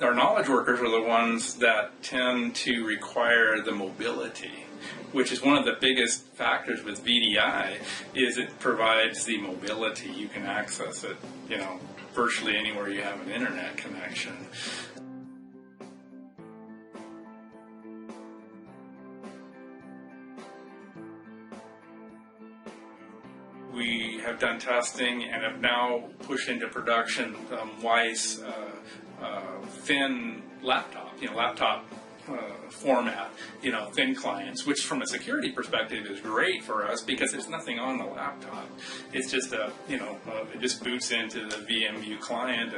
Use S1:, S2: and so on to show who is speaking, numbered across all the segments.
S1: Our knowledge workers are the ones that tend to require the mobility, which is one of the biggest factors with VDI, is it provides the mobility. You can access it, virtually anywhere you have an internet connection. We have done testing and have now pushed into production Wyse thin laptop format, thin clients, which from a security perspective is great for us because there's nothing on the laptop. It's just it just boots into the VMware client,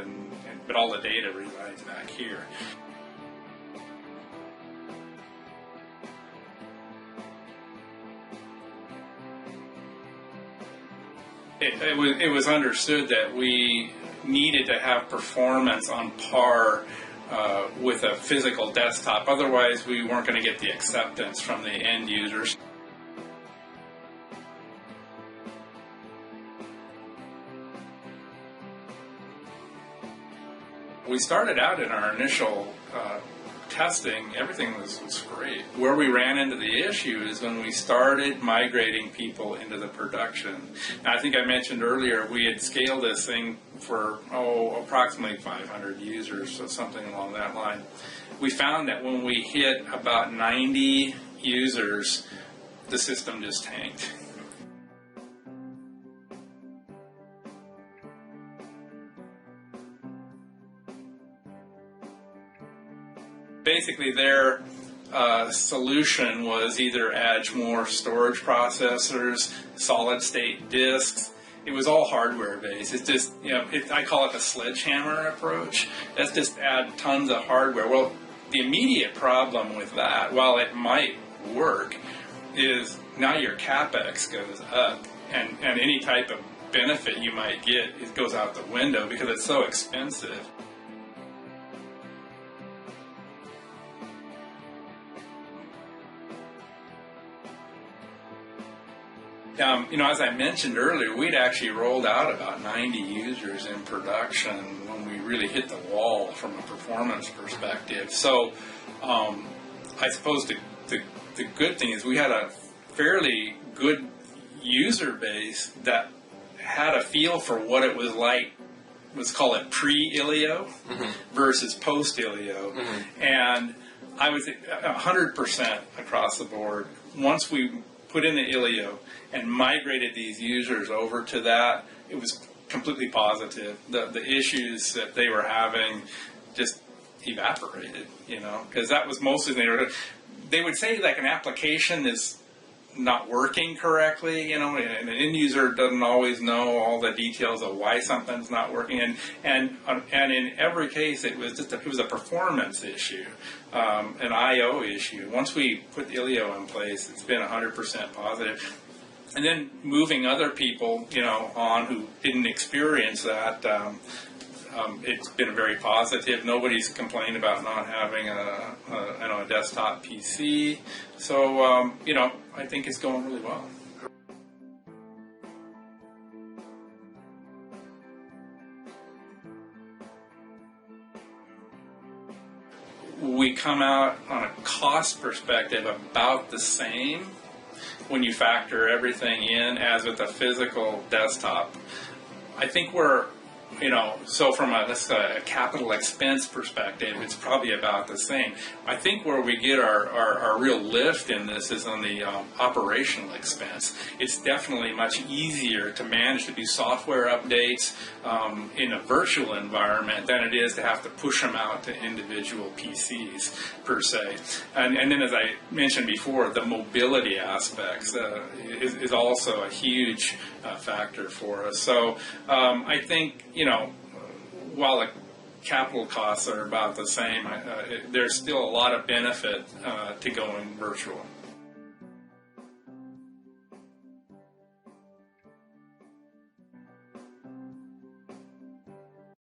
S1: but all the data resides back here. It was understood that we needed to have performance on par with a physical desktop. Otherwise, we weren't going to get the acceptance from the end users. We started out in our initial testing, everything was great. Where we ran into the issue is when we started migrating people into the production. Now, I think I mentioned earlier we had scaled this thing for approximately 500 users, so something along that line. We found that when we hit about 90 users, the system just tanked. Basically, their solution was either add more storage processors, solid-state disks. It was all hardware-based. It's just, I call it the sledgehammer approach. That's just add tons of hardware. Well, the immediate problem with that, while it might work, is now your CAPEX goes up, and any type of benefit you might get, it goes out the window because it's so expensive. As I mentioned earlier, we'd actually rolled out about 90 users in production when we really hit the wall from a performance perspective. So I suppose the good thing is we had a fairly good user base that had a feel for what it was like. Let's call it pre-ILIO versus post-ILIO. And I was 100% across the board. Once we put in the ILIO and migrated these users over to that, it was completely positive. The issues that they were having just evaporated, because that was mostly they would say like an application is not working correctly, and an end user doesn't always know all the details of why something's not working, and in every case it was a performance issue, an I/O issue. Once we put ILIO in place, it's been 100% positive. And then moving other people, on who didn't experience that, it's been very positive. Nobody's complained about not having a desktop PC. So, I think it's going really well. We come out on a cost perspective about the same when you factor everything in as with a physical desktop. I think we're, so from a capital expense perspective, it's probably about the same. I think where we get our real lift in this is on the operational expense. It's definitely much easier to manage to do software updates in a virtual environment than it is to have to push them out to individual PCs per se. And then, as I mentioned before, the mobility aspects is also a huge factor for us. So I think, while the capital costs are about the same, there's still a lot of benefit to going virtual.